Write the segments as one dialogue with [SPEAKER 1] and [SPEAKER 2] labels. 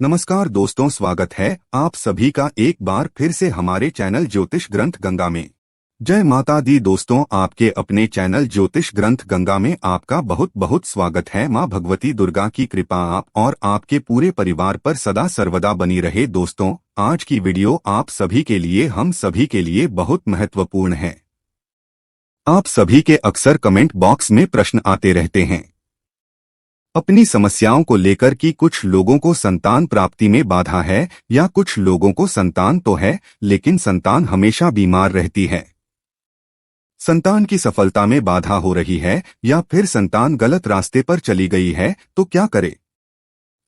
[SPEAKER 1] नमस्कार दोस्तों, स्वागत है आप सभी का एक बार फिर से हमारे चैनल ज्योतिष ग्रंथ गंगा में। जय माता दी दोस्तों, आपके अपने चैनल ज्योतिष ग्रंथ गंगा में आपका बहुत बहुत स्वागत है। माँ भगवती दुर्गा की कृपा आप और आपके पूरे परिवार पर सदा सर्वदा बनी रहे। दोस्तों, आज की वीडियो आप सभी के लिए, हम सभी के लिए बहुत महत्वपूर्ण है। आप सभी के अक्सर कमेंट बॉक्स में प्रश्न आते रहते हैं अपनी समस्याओं को लेकर कि कुछ लोगों को संतान प्राप्ति में बाधा है या कुछ लोगों को संतान तो है लेकिन संतान हमेशा बीमार रहती है। संतान की सफलता में बाधा हो रही है या फिर संतान गलत रास्ते पर चली गई है तो क्या करे,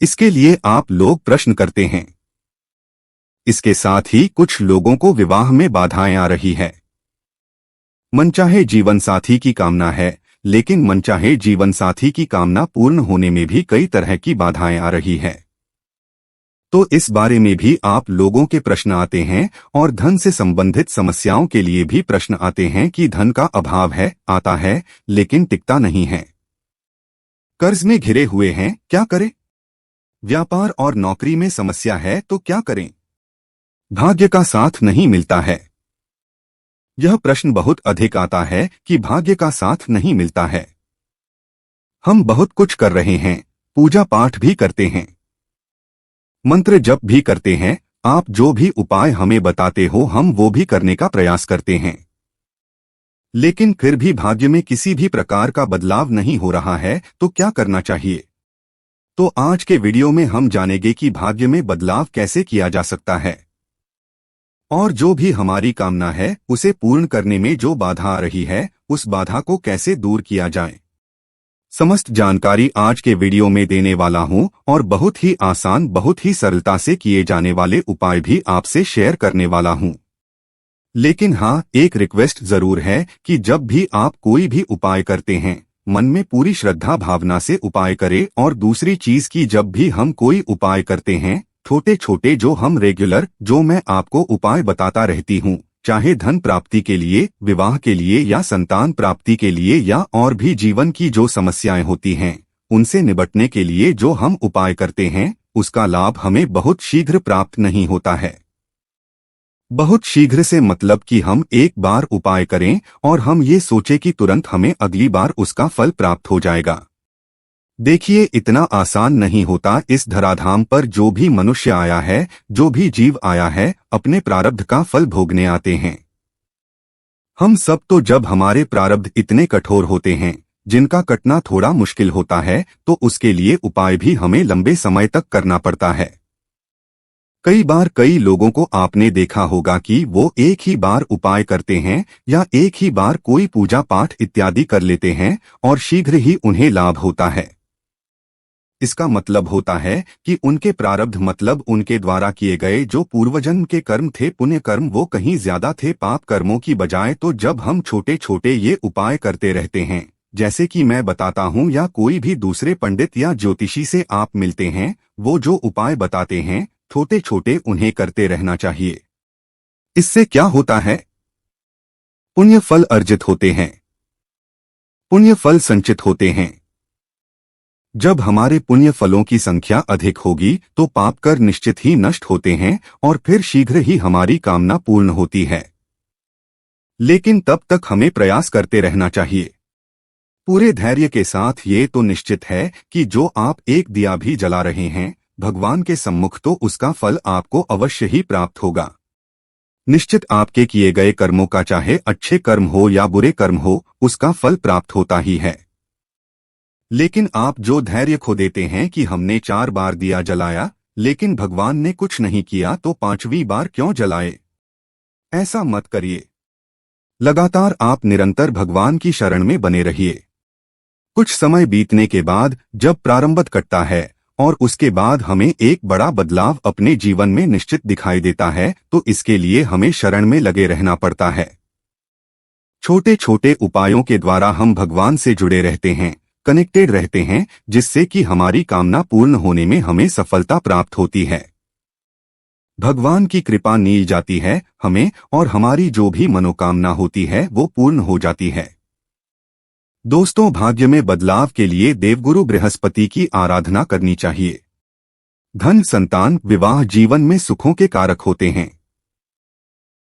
[SPEAKER 1] इसके लिए आप लोग प्रश्न करते हैं। इसके साथ ही कुछ लोगों को विवाह में बाधाएं आ रही है। मनचाहे जीवन साथी की कामना है, लेकिन मनचाहे जीवन साथी की कामना पूर्ण होने में भी कई तरह की बाधाएं आ रही है। तो इस बारे में भी आप लोगों के प्रश्न आते हैं और धन से संबंधित समस्याओं के लिए भी प्रश्न आते हैं कि धन का अभाव है, आता है लेकिन टिकता नहीं है। कर्ज में घिरे हुए हैं, क्या करें? व्यापार और नौकरी में समस्या है तो क्या करें? भाग्य का साथ नहीं मिलता है। यह प्रश्न बहुत अधिक आता है कि भाग्य का साथ नहीं मिलता है। हम बहुत कुछ कर रहे हैं, पूजा पाठ भी करते हैं, मंत्र जप भी करते हैं, आप जो भी उपाय हमें बताते हो हम वो भी करने का प्रयास करते हैं, लेकिन फिर भी भाग्य में किसी भी प्रकार का बदलाव नहीं हो रहा है। तो क्या करना चाहिए? तो आज के वीडियो में हम जानेंगे कि भाग्य में बदलाव कैसे किया जा सकता है और जो भी हमारी कामना है उसे पूर्ण करने में जो बाधा आ रही है उस बाधा को कैसे दूर किया जाए। समस्त जानकारी आज के वीडियो में देने वाला हूं और बहुत ही आसान, बहुत ही सरलता से किए जाने वाले उपाय भी आपसे शेयर करने वाला हूं। लेकिन हाँ, एक रिक्वेस्ट जरूर है कि जब भी आप कोई भी उपाय करते हैं मन में पूरी श्रद्धा भावना से उपाय करें। और दूसरी चीज की जब भी हम कोई उपाय करते हैं, छोटे छोटे जो हम रेगुलर, जो मैं आपको उपाय बताता रहती हूँ, चाहे धन प्राप्ति के लिए, विवाह के लिए या संतान प्राप्ति के लिए या और भी जीवन की जो समस्याएं होती हैं उनसे निपटने के लिए जो हम उपाय करते हैं, उसका लाभ हमें बहुत शीघ्र प्राप्त नहीं होता है। बहुत शीघ्र से मतलब कि हम एक बार उपाय करें और हम ये सोचे कि तुरंत हमें अगली बार उसका फल प्राप्त हो जाएगा। देखिए, इतना आसान नहीं होता। इस धराधाम पर जो भी मनुष्य आया है, जो भी जीव आया है, अपने प्रारब्ध का फल भोगने आते हैं। हम सब तो जब हमारे प्रारब्ध इतने कठोर होते हैं जिनका कटना थोड़ा मुश्किल होता है तो उसके लिए उपाय भी हमें लंबे समय तक करना पड़ता है। कई बार कई लोगों को आपने देखा होगा कि वो एक ही बार उपाय करते हैं या एक ही बार कोई पूजा पाठ इत्यादि कर लेते हैं और शीघ्र ही उन्हें लाभ होता है। इसका मतलब होता है कि उनके प्रारब्ध, मतलब उनके द्वारा किए गए जो पूर्वजन्म के कर्म थे, पुण्य कर्म, वो कहीं ज्यादा थे पाप कर्मों की बजाय। तो जब हम छोटे छोटे ये उपाय करते रहते हैं, जैसे कि मैं बताता हूँ या कोई भी दूसरे पंडित या ज्योतिषी से आप मिलते हैं, वो जो उपाय बताते हैं छोटे छोटे उन्हें करते रहना चाहिए। इससे क्या होता है? पुण्य फल अर्जित होते हैं, पुण्य फल संचित होते हैं। जब हमारे पुण्य फलों की संख्या अधिक होगी तो पाप कर निश्चित ही नष्ट होते हैं और फिर शीघ्र ही हमारी कामना पूर्ण होती है। लेकिन तब तक हमें प्रयास करते रहना चाहिए पूरे धैर्य के साथ। ये तो निश्चित है कि जो आप एक दिया भी जला रहे हैं भगवान के सम्मुख, तो उसका फल आपको अवश्य ही प्राप्त होगा। निश्चित आपके किए गए कर्मों का, चाहे अच्छे कर्म हो या बुरे कर्म हो, उसका फल प्राप्त होता ही है। लेकिन आप जो धैर्य खो देते हैं कि हमने 4 बार दिया जलाया लेकिन भगवान ने कुछ नहीं किया तो 5वीं बार क्यों जलाए, ऐसा मत करिए। लगातार आप निरंतर भगवान की शरण में बने रहिए। कुछ समय बीतने के बाद जब प्रारंभ कटता है और उसके बाद हमें एक बड़ा बदलाव अपने जीवन में निश्चित दिखाई देता है, तो इसके लिए हमें शरण में लगे रहना पड़ता है। छोटे छोटे उपायों के द्वारा हम भगवान से जुड़े रहते हैं, कनेक्टेड रहते हैं, जिससे कि हमारी कामना पूर्ण होने में हमें सफलता प्राप्त होती है। भगवान की कृपा नील जाती है हमें और हमारी जो भी मनोकामना होती है वो पूर्ण हो जाती है। दोस्तों, भाग्य में बदलाव के लिए देवगुरु बृहस्पति की आराधना करनी चाहिए। धन, संतान, विवाह जीवन में सुखों के कारक होते हैं।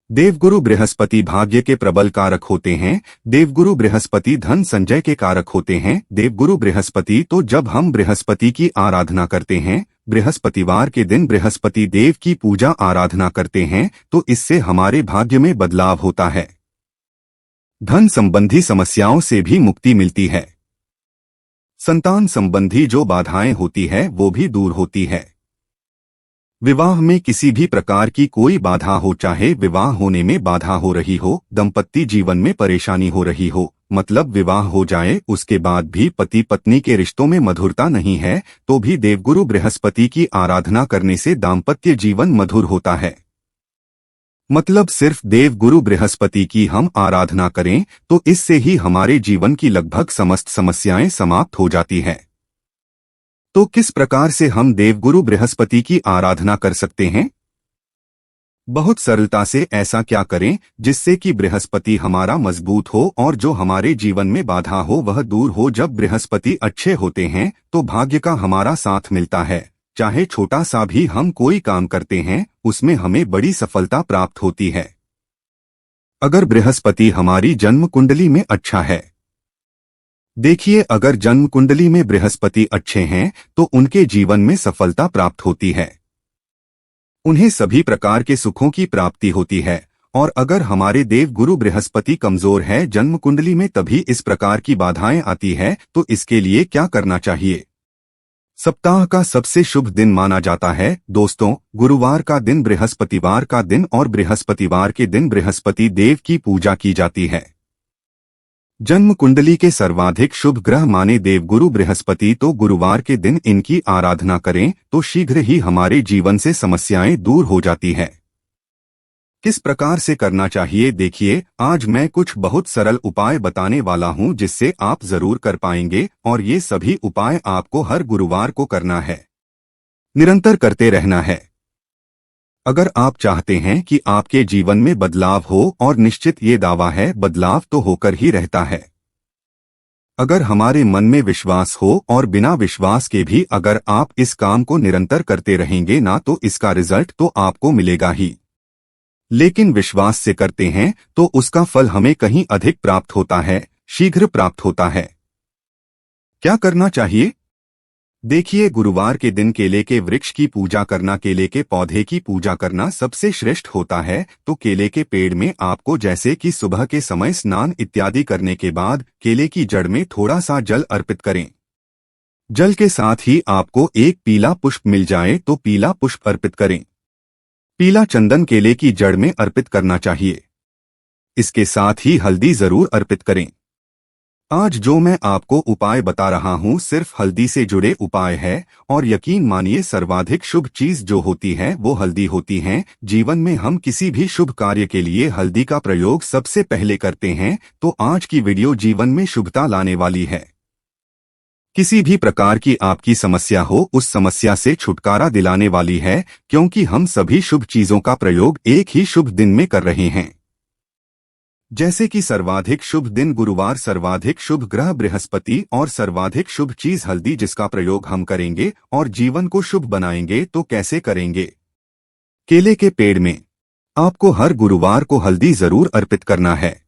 [SPEAKER 1] देवगुरु बृहस्पति भाग्य के प्रबल कारक होते हैं। देवगुरु बृहस्पति धन संचय के कारक होते हैं। देवगुरु बृहस्पति तो जब हम बृहस्पति की आराधना करते हैं, बृहस्पतिवार के दिन बृहस्पति देव की पूजा आराधना करते हैं, तो इससे हमारे भाग्य में बदलाव होता है। धन संबंधी समस्याओं से भी मुक्ति मिलती है। संतान संबंधी जो बाधाएं होती है वो भी दूर होती है। विवाह में किसी भी प्रकार की कोई बाधा हो, चाहे विवाह होने में बाधा हो रही हो, दंपत्ति जीवन में परेशानी हो रही हो, मतलब विवाह हो जाए उसके बाद भी पति पत्नी के रिश्तों में मधुरता नहीं है, तो भी देवगुरु बृहस्पति की आराधना करने से दाम्पत्य जीवन मधुर होता है। मतलब सिर्फ देवगुरु बृहस्पति की हम आराधना करें तो इससे ही हमारे जीवन की लगभग समस्त समस्याएं समाप्त हो जाती है। तो किस प्रकार से हम देवगुरु बृहस्पति की आराधना कर सकते हैं? बहुत सरलता से ऐसा क्या करें जिससे कि बृहस्पति हमारा मजबूत हो और जो हमारे जीवन में बाधा हो वह दूर हो। जब बृहस्पति अच्छे होते हैं तो भाग्य का हमारा साथ मिलता है। चाहे छोटा सा भी हम कोई काम करते हैं उसमें हमें बड़ी सफलता प्राप्त होती है। अगर बृहस्पति हमारी जन्म कुंडली में अच्छा है, देखिए अगर जन्म कुंडली में बृहस्पति अच्छे हैं तो उनके जीवन में सफलता प्राप्त होती है, उन्हें सभी प्रकार के सुखों की प्राप्ति होती है। और अगर हमारे देवगुरु बृहस्पति कमजोर है जन्म कुंडली में, तभी इस प्रकार की बाधाएं आती है। तो इसके लिए क्या करना चाहिए? सप्ताह का सबसे शुभ दिन माना जाता है दोस्तों गुरुवार का दिन, बृहस्पतिवार का दिन, और बृहस्पतिवार के दिन बृहस्पति देव की पूजा की जाती है। जन्म कुंडली के सर्वाधिक शुभ ग्रह माने देवगुरु बृहस्पति, तो गुरुवार के दिन इनकी आराधना करें तो शीघ्र ही हमारे जीवन से समस्याएं दूर हो जाती है। किस प्रकार से करना चाहिए? देखिए आज मैं कुछ बहुत सरल उपाय बताने वाला हूं जिससे आप जरूर कर पाएंगे, और ये सभी उपाय आपको हर गुरुवार को करना है, निरंतर करते रहना है। अगर आप चाहते हैं कि आपके जीवन में बदलाव हो, और निश्चित ये दावा है बदलाव तो होकर ही रहता है। अगर हमारे मन में विश्वास हो और बिना विश्वास के भी अगर आप इस काम को निरंतर करते रहेंगे ना, तो इसका रिजल्ट तो आपको मिलेगा ही, लेकिन विश्वास से करते हैं तो उसका फल हमें कहीं अधिक प्राप्त होता है, शीघ्र प्राप्त होता है। क्या करना चाहिए? देखिए गुरुवार के दिन केले के वृक्ष की पूजा करना, केले के पौधे की पूजा करना सबसे श्रेष्ठ होता है। तो केले के पेड़ में आपको जैसे कि सुबह के समय स्नान इत्यादि करने के बाद केले की जड़ में थोड़ा सा जल अर्पित करें। जल के साथ ही आपको एक पीला पुष्प मिल जाए तो पीला पुष्प अर्पित करें। पीला चंदन केले की जड़ में अर्पित करना चाहिए। इसके साथ ही हल्दी जरूर अर्पित करें। आज जो मैं आपको उपाय बता रहा हूं सिर्फ हल्दी से जुड़े उपाय है, और यकीन मानिए सर्वाधिक शुभ चीज जो होती है वो हल्दी होती है। जीवन में हम किसी भी शुभ कार्य के लिए हल्दी का प्रयोग सबसे पहले करते हैं। तो आज की वीडियो जीवन में शुभता लाने वाली है। किसी भी प्रकार की आपकी समस्या हो उस समस्या से छुटकारा दिलाने वाली है, क्योंकि हम सभी शुभ चीजों का प्रयोग एक ही शुभ दिन में कर रहे हैं। जैसे कि सर्वाधिक शुभ दिन गुरुवार, सर्वाधिक शुभ ग्रह बृहस्पति और सर्वाधिक शुभ चीज हल्दी, जिसका प्रयोग हम करेंगे और जीवन को शुभ बनाएंगे। तो कैसे करेंगे? केले के पेड़ में आपको हर गुरुवार को हल्दी जरूर अर्पित करना है।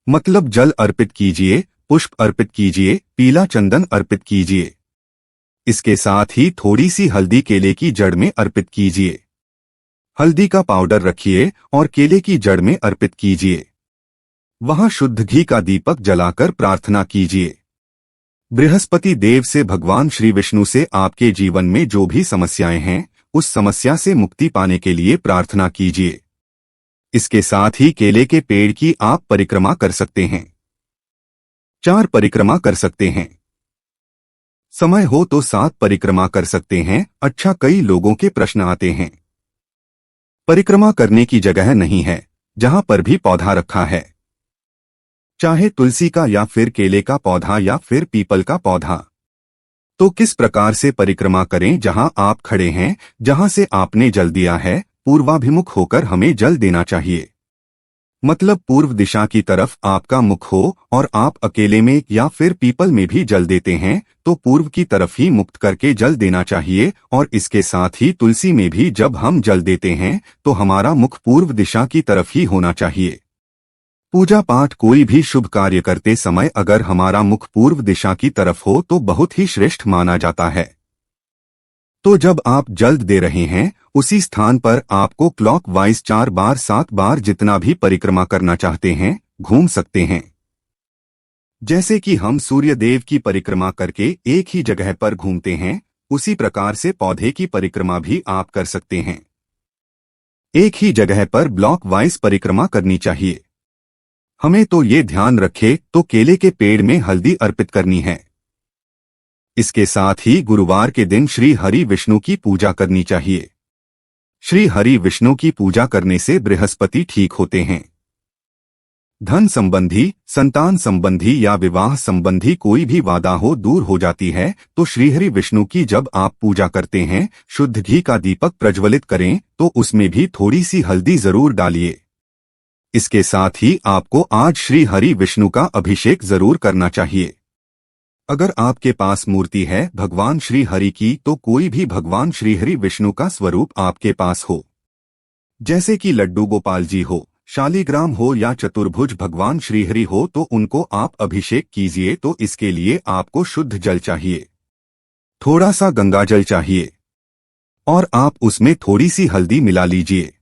[SPEAKER 1] मतलब जल अर्पित कीजिए, पुष्प अर्पित कीजिए, पीला चंदन अर्पित कीजिए। इसके साथ ही थोड़ी सी हल्दी केले की जड़ में अर्पित कीजिए। हल्दी का पाउडर रखिए और केले की जड़ में अर्पित कीजिए। वहां शुद्ध घी का दीपक जलाकर प्रार्थना कीजिए। बृहस्पति देव से, भगवान श्री विष्णु से आपके जीवन में जो भी समस्याएं हैं उस समस्या से मुक्ति पाने के लिए प्रार्थना कीजिए। इसके साथ ही केले के पेड़ की आप परिक्रमा कर सकते हैं। 4 परिक्रमा कर सकते हैं। समय हो तो 7 परिक्रमा कर सकते हैं। अच्छा, कई लोगों के प्रश्न आते हैं परिक्रमा करने की जगह नहीं है। जहां पर भी पौधा रखा है, चाहे तुलसी का या फिर केले का पौधा या फिर पीपल का पौधा, तो किस प्रकार से परिक्रमा करें? जहां आप खड़े हैं, जहां से आपने जल दिया है, पूर्वाभिमुख होकर हमें जल देना चाहिए। मतलब पूर्व दिशा की तरफ आपका मुख हो और आप अकेले में या फिर पीपल में भी जल देते हैं तो पूर्व की तरफ ही मुक्त करके जल देना चाहिए। और इसके साथ ही तुलसी में भी जब हम जल देते हैं तो हमारा मुख पूर्व दिशा की तरफ ही होना चाहिए। पूजा पाठ कोई भी शुभ कार्य करते समय अगर हमारा मुख पूर्व दिशा की तरफ हो तो बहुत ही श्रेष्ठ माना जाता है। तो जब आप जल दे रहे हैं उसी स्थान पर आपको क्लॉकवाइज 4 बार 7 बार जितना भी परिक्रमा करना चाहते हैं घूम सकते हैं। जैसे कि हम सूर्य देव की परिक्रमा करके एक ही जगह पर घूमते हैं उसी प्रकार से पौधे की परिक्रमा भी आप कर सकते हैं। एक ही जगह पर ब्लॉक वाइज परिक्रमा करनी चाहिए। हमें तो ये ध्यान रखे तो केले के पेड़ में हल्दी अर्पित करनी है। इसके साथ ही गुरुवार के दिन श्री हरि विष्णु की पूजा करनी चाहिए। श्री हरि विष्णु की पूजा करने से बृहस्पति ठीक होते हैं। धन संबंधी, संतान संबंधी या विवाह संबंधी कोई भी बाधा हो दूर हो जाती है। तो श्रीहरि विष्णु की जब आप पूजा करते हैं शुद्ध घी का दीपक प्रज्वलित करें तो उसमें भी थोड़ी सी हल्दी जरूर डालिए। इसके साथ ही आपको आज श्री हरि विष्णु का अभिषेक जरूर करना चाहिए। अगर आपके पास मूर्ति है भगवान श्री हरि की तो कोई भी भगवान श्री हरि विष्णु का स्वरूप आपके पास हो, जैसे कि लड्डू गोपाल जी हो, शालीग्राम हो या चतुर्भुज भगवान श्रीहरि हो तो उनको आप अभिषेक कीजिए। तो इसके लिए आपको शुद्ध जल चाहिए, थोड़ा सा गंगा जल चाहिए और आप उसमें थोड़ी सी हल्दी मिला लीजिए।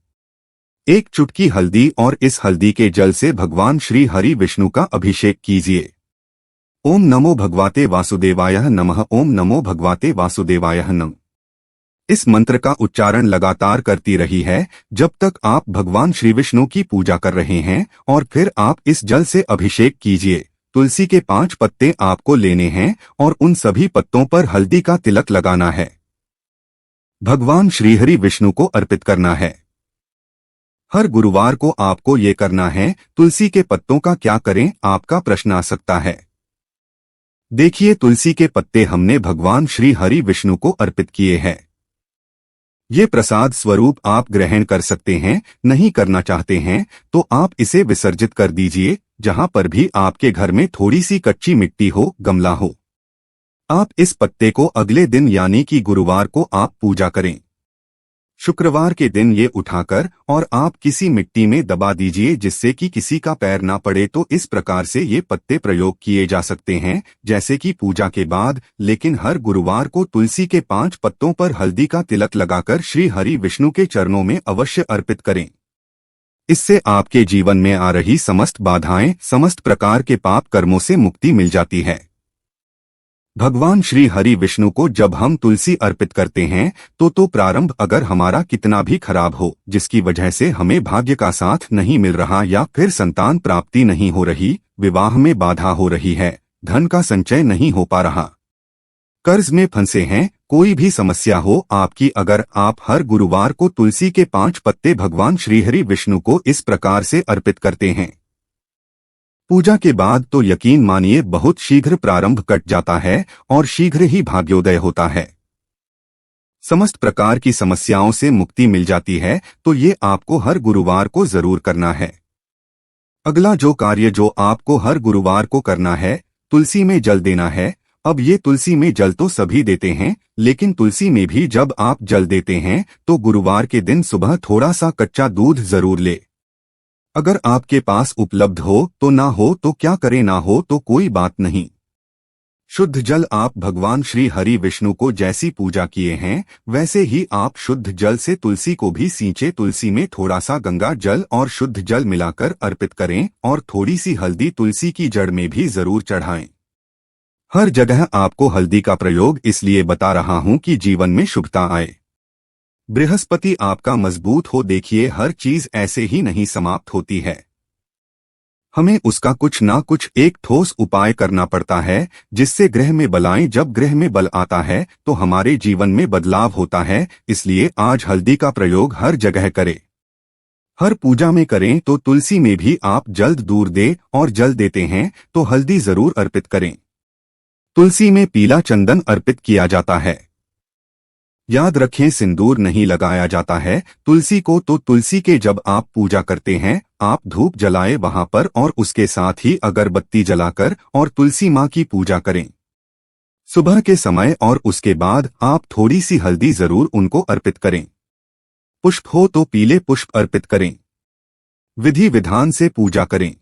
[SPEAKER 1] एक चुटकी हल्दी और इस हल्दी के जल से भगवान श्री हरि विष्णु का अभिषेक कीजिए। ओम नमो भगवते वासुदेवाय नमः। ओम नमो भगवते वासुदेवाय नमः। इस मंत्र का उच्चारण लगातार करती रही है जब तक आप भगवान श्री विष्णु की पूजा कर रहे हैं और फिर आप इस जल से अभिषेक कीजिए। तुलसी के 5 पत्ते आपको लेने हैं और उन सभी पत्तों पर हल्दी का तिलक लगाना है। भगवान श्रीहरि विष्णु को अर्पित करना है। हर गुरुवार को आपको ये करना है। तुलसी के पत्तों का क्या करें आपका प्रश्न आ सकता है। देखिए तुलसी के पत्ते हमने भगवान श्री हरि विष्णु को अर्पित किए हैं। ये प्रसाद स्वरूप आप ग्रहण कर सकते हैं। नहीं करना चाहते हैं तो आप इसे विसर्जित कर दीजिए। जहां पर भी आपके घर में थोड़ी सी कच्ची मिट्टी हो, गमला हो, आप इस पत्ते को अगले दिन यानी कि गुरुवार को आप पूजा करें। शुक्रवार के दिन ये उठाकर और आप किसी मिट्टी में दबा दीजिए जिससे कि किसी का पैर ना पड़े। तो इस प्रकार से ये पत्ते प्रयोग किए जा सकते हैं जैसे कि पूजा के बाद। लेकिन हर गुरुवार को तुलसी के 5 पत्तों पर हल्दी का तिलक लगाकर श्री हरि विष्णु के चरणों में अवश्य अर्पित करें। इससे आपके जीवन में आ रही समस्त बाधाएं, समस्त प्रकार के पाप कर्मों से मुक्ति मिल जाती है। भगवान श्री हरि विष्णु को जब हम तुलसी अर्पित करते हैं तो प्रारंभ अगर हमारा कितना भी खराब हो, जिसकी वजह से हमें भाग्य का साथ नहीं मिल रहा या फिर संतान प्राप्ति नहीं हो रही, विवाह में बाधा हो रही है, धन का संचय नहीं हो पा रहा, कर्ज में फंसे हैं, कोई भी समस्या हो आपकी, अगर आप हर गुरुवार को तुलसी के 5 पत्ते भगवान श्रीहरि विष्णु को इस प्रकार से अर्पित करते हैं, पूजा के बाद तो यकीन मानिए बहुत शीघ्र प्रारंभ कट जाता है और शीघ्र ही भाग्योदय होता है। समस्त प्रकार की समस्याओं से मुक्ति मिल जाती है। तो ये आपको हर गुरुवार को जरूर करना है। अगला जो कार्य जो आपको हर गुरुवार को करना है, तुलसी में जल देना है। अब ये तुलसी में जल तो सभी देते हैं, लेकिन तुलसी में भी जब आप जल देते हैं तो गुरुवार के दिन सुबह थोड़ा सा कच्चा दूध जरूर ले। अगर आपके पास उपलब्ध हो तो ना हो तो क्या करें, ना हो तो कोई बात नहीं। शुद्ध जल आप भगवान श्री हरि विष्णु को जैसी पूजा किए हैं वैसे ही आप शुद्ध जल से तुलसी को भी सींचे। तुलसी में थोड़ा सा गंगा जल और शुद्ध जल मिलाकर अर्पित करें और थोड़ी सी हल्दी तुलसी की जड़ में भी जरूर चढ़ाएं। हर जगह आपको हल्दी का प्रयोग इसलिए बता रहा हूं कि जीवन में शुभता आए, बृहस्पति आपका मजबूत हो। देखिए हर चीज ऐसे ही नहीं समाप्त होती है, हमें उसका कुछ ना कुछ एक ठोस उपाय करना पड़ता है जिससे ग्रह में बल आए। जब ग्रह में बल आता है तो हमारे जीवन में बदलाव होता है। इसलिए आज हल्दी का प्रयोग हर जगह करें, हर पूजा में करें। तो तुलसी में भी आप जल्द दूर दे और जल देते हैं तो हल्दी जरूर अर्पित करें। तुलसी में पीला चंदन अर्पित किया जाता है। याद रखें, सिंदूर नहीं लगाया जाता है तुलसी को, तो तुलसी के जब आप पूजा करते हैं आप धूप जलाए वहां पर और उसके साथ ही अगरबत्ती जलाकर और तुलसी माँ की पूजा करें सुबह के समय, और उसके बाद आप थोड़ी सी हल्दी जरूर उनको अर्पित करें। पुष्प हो तो पीले पुष्प अर्पित करें। विधि विधान से पूजा करें।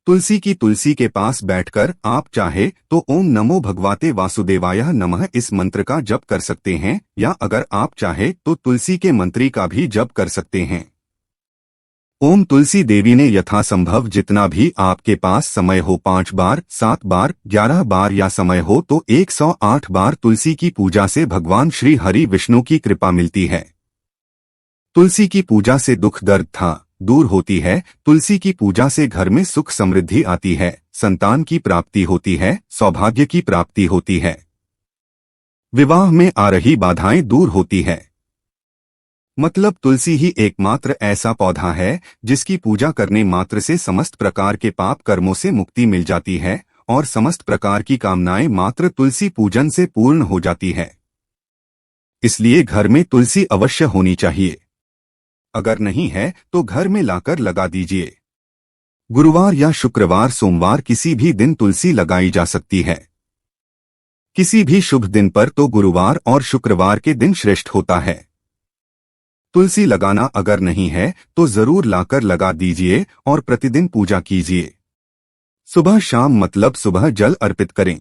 [SPEAKER 1] तुलसी के पास बैठकर आप चाहे तो ओम नमो भगवते वासुदेवाय नमः इस मंत्र का जप कर सकते हैं, या अगर आप चाहे तो तुलसी के मंत्री का भी जप कर सकते हैं। ओम तुलसी देवी ने यथासंभव जितना भी आपके पास समय हो 5 बार, 7 बार, 11 बार या समय हो तो 108 बार तुलसी की पूजा से भगवान श्री हरि विष्णु की कृपा मिलती है। तुलसी की पूजा से दुख दर्द था दूर होती है। तुलसी की पूजा से घर में सुख समृद्धि आती है, संतान की प्राप्ति होती है, सौभाग्य की प्राप्ति होती है, विवाह में आ रही बाधाएं दूर होती है। मतलब तुलसी ही एकमात्र ऐसा पौधा है जिसकी पूजा करने मात्र से समस्त प्रकार के पाप कर्मों से मुक्ति मिल जाती है और समस्त प्रकार की कामनाएं मात्र तुलसी पूजन से पूर्ण हो जाती है। इसलिए घर में तुलसी अवश्य होनी चाहिए। अगर नहीं है तो घर में लाकर लगा दीजिए। गुरुवार या शुक्रवार, सोमवार किसी भी दिन तुलसी लगाई जा सकती है। किसी भी शुभ दिन पर तो गुरुवार और शुक्रवार के दिन श्रेष्ठ होता है। तुलसी लगाना अगर नहीं है तो जरूर लाकर लगा दीजिए और प्रतिदिन पूजा कीजिए। सुबह शाम, मतलब सुबह जल अर्पित करें,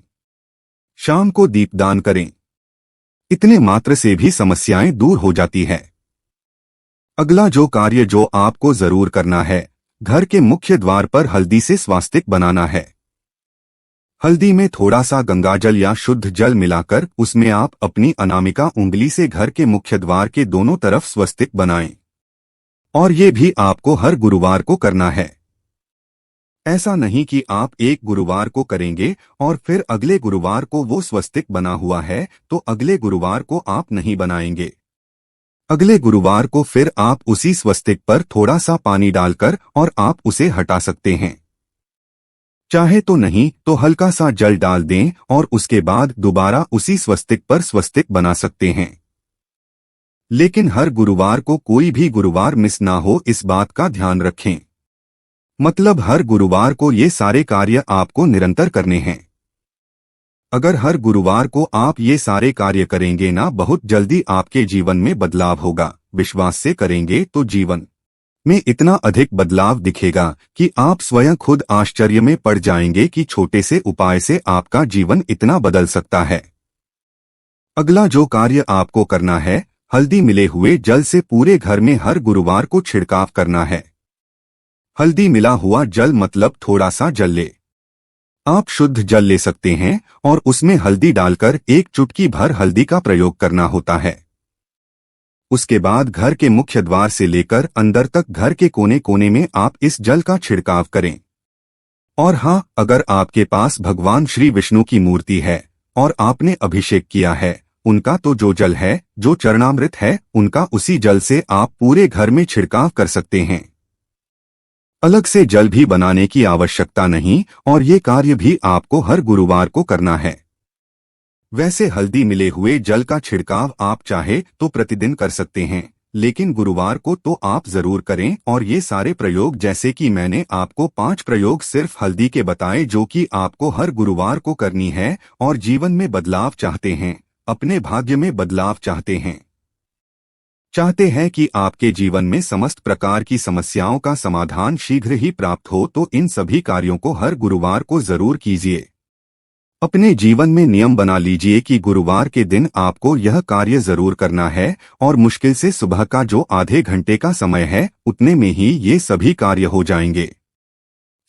[SPEAKER 1] शाम को दीपदान करें। इतने मात्र से भी समस्याएं दूर हो जाती है। अगला जो कार्य जो आपको जरूर करना है, घर के मुख्य द्वार पर हल्दी से स्वास्तिक बनाना है। हल्दी में थोड़ा सा गंगाजल या शुद्ध जल मिलाकर उसमें आप अपनी अनामिका उंगली से घर के मुख्य द्वार के दोनों तरफ स्वस्तिक बनाएं। और ये भी आपको हर गुरुवार को करना है। ऐसा नहीं कि आप एक गुरुवार को करेंगे और फिर अगले गुरुवार को वो स्वस्तिक बना हुआ है तो अगले गुरुवार को आप नहीं बनाएंगे। अगले गुरुवार को फिर आप उसी स्वस्तिक पर थोड़ा सा पानी डालकर और आप उसे हटा सकते हैं। चाहे तो नहीं तो हल्का सा जल डाल दें और उसके बाद दोबारा उसी स्वस्तिक पर स्वस्तिक बना सकते हैं। लेकिन हर गुरुवार को कोई भी गुरुवार मिस ना हो, इस बात का ध्यान रखें। मतलब हर गुरुवार को ये सारे कार्य आपको निरंतर करने हैं। अगर हर गुरुवार को आप ये सारे कार्य करेंगे ना, बहुत जल्दी आपके जीवन में बदलाव होगा। विश्वास से करेंगे तो जीवन में इतना अधिक बदलाव दिखेगा कि आप स्वयं खुद आश्चर्य में पड़ जाएंगे कि छोटे से उपाय से आपका जीवन इतना बदल सकता है। अगला जो कार्य आपको करना है, हल्दी मिले हुए जल से पूरे घर में हर गुरुवार को छिड़काव करना है। हल्दी मिला हुआ जल मतलब थोड़ा सा जल ले। आप शुद्ध जल ले सकते हैं और उसमें हल्दी डालकर एक चुटकी भर हल्दी का प्रयोग करना होता है। उसके बाद घर के मुख्य द्वार से लेकर अंदर तक घर के कोने कोने में आप इस जल का छिड़काव करें। और हाँ, अगर आपके पास भगवान श्री विष्णु की मूर्ति है और आपने अभिषेक किया है, उनका तो जो जल है, जो चरणामृत है, उनका उसी जल से आप पूरे घर में छिड़काव कर सकते हैं। अलग से जल भी बनाने की आवश्यकता नहीं और ये कार्य भी आपको हर गुरुवार को करना है। वैसे हल्दी मिले हुए जल का छिड़काव आप चाहे तो प्रतिदिन कर सकते हैं, लेकिन गुरुवार को तो आप जरूर करें। और ये सारे प्रयोग, जैसे कि मैंने आपको 5 प्रयोग सिर्फ हल्दी के बताए, जो कि आपको हर गुरुवार को करनी है और जीवन में बदलाव चाहते हैं, अपने भाग्य में बदलाव चाहते हैं कि आपके जीवन में समस्त प्रकार की समस्याओं का समाधान शीघ्र ही प्राप्त हो, तो इन सभी कार्यों को हर गुरुवार को जरूर कीजिए। अपने जीवन में नियम बना लीजिए कि गुरुवार के दिन आपको यह कार्य जरूर करना है और मुश्किल से सुबह का जो आधे घंटे का समय है, उतने में ही ये सभी कार्य हो जाएंगे।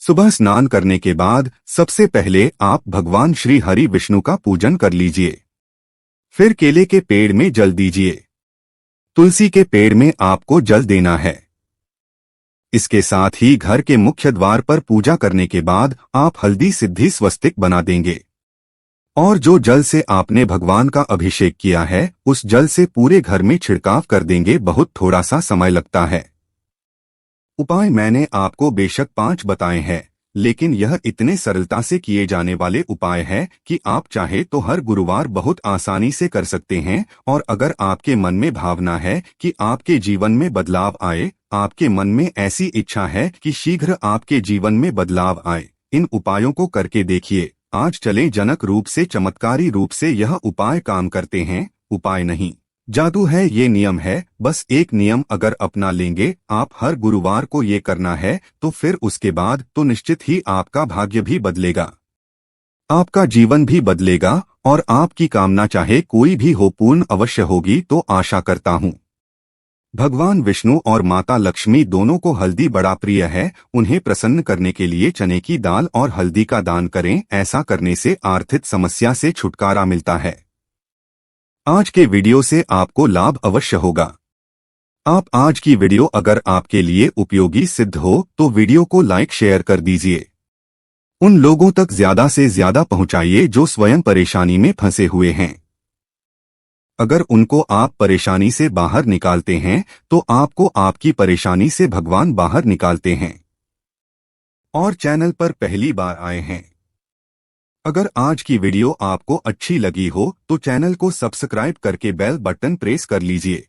[SPEAKER 1] सुबह स्नान करने के बाद सबसे पहले आप भगवान श्री हरि विष्णु का पूजन कर लीजिए। फिर केले के पेड़ में जल दीजिए। तुलसी के पेड़ में आपको जल देना है। इसके साथ ही घर के मुख्य द्वार पर पूजा करने के बाद आप हल्दी सिद्धि स्वस्तिक बना देंगे और जो जल से आपने भगवान का अभिषेक किया है, उस जल से पूरे घर में छिड़काव कर देंगे। बहुत थोड़ा सा समय लगता है। उपाय मैंने आपको बेशक 5 बताए हैं, लेकिन यह इतने सरलता से किए जाने वाले उपाय है कि आप चाहे तो हर गुरुवार बहुत आसानी से कर सकते हैं। और अगर आपके मन में भावना है कि आपके जीवन में बदलाव आए, आपके मन में ऐसी इच्छा है कि शीघ्र आपके जीवन में बदलाव आए, इन उपायों को करके देखिए। आज चले जनक रूप से, चमत्कारी रूप से यह उपाय काम करते हैं। उपाय नहीं, जादू है, ये नियम है। बस एक नियम अगर अपना लेंगे आप, हर गुरुवार को ये करना है, तो फिर उसके बाद तो निश्चित ही आपका भाग्य भी बदलेगा, आपका जीवन भी बदलेगा और आपकी कामना चाहे कोई भी हो पूर्ण अवश्य होगी। तो आशा करता हूँ। भगवान विष्णु और माता लक्ष्मी दोनों को हल्दी बड़ा प्रिय है। उन्हें प्रसन्न करने के लिए चने की दाल और हल्दी का दान करें। ऐसा करने से आर्थिक समस्या से छुटकारा मिलता है। आज के वीडियो से आपको लाभ अवश्य होगा। आप आज की वीडियो अगर आपके लिए उपयोगी सिद्ध हो तो वीडियो को लाइक शेयर कर दीजिए। उन लोगों तक ज्यादा से ज्यादा पहुंचाइए जो स्वयं परेशानी में फंसे हुए हैं। अगर उनको आप परेशानी से बाहर निकालते हैं तो आपको आपकी परेशानी से भगवान बाहर निकालते हैं। और चैनल पर पहली बार आए हैं, अगर आज की वीडियो आपको अच्छी लगी हो तो चैनल को सब्सक्राइब करके बेल बटन प्रेस कर लीजिए।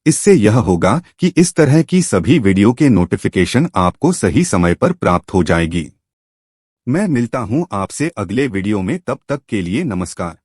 [SPEAKER 1] इससे यह होगा कि इस तरह की सभी वीडियो के नोटिफिकेशन आपको सही समय पर प्राप्त हो जाएगी। मैं मिलता हूं आपसे अगले वीडियो में, तब तक के लिए नमस्कार।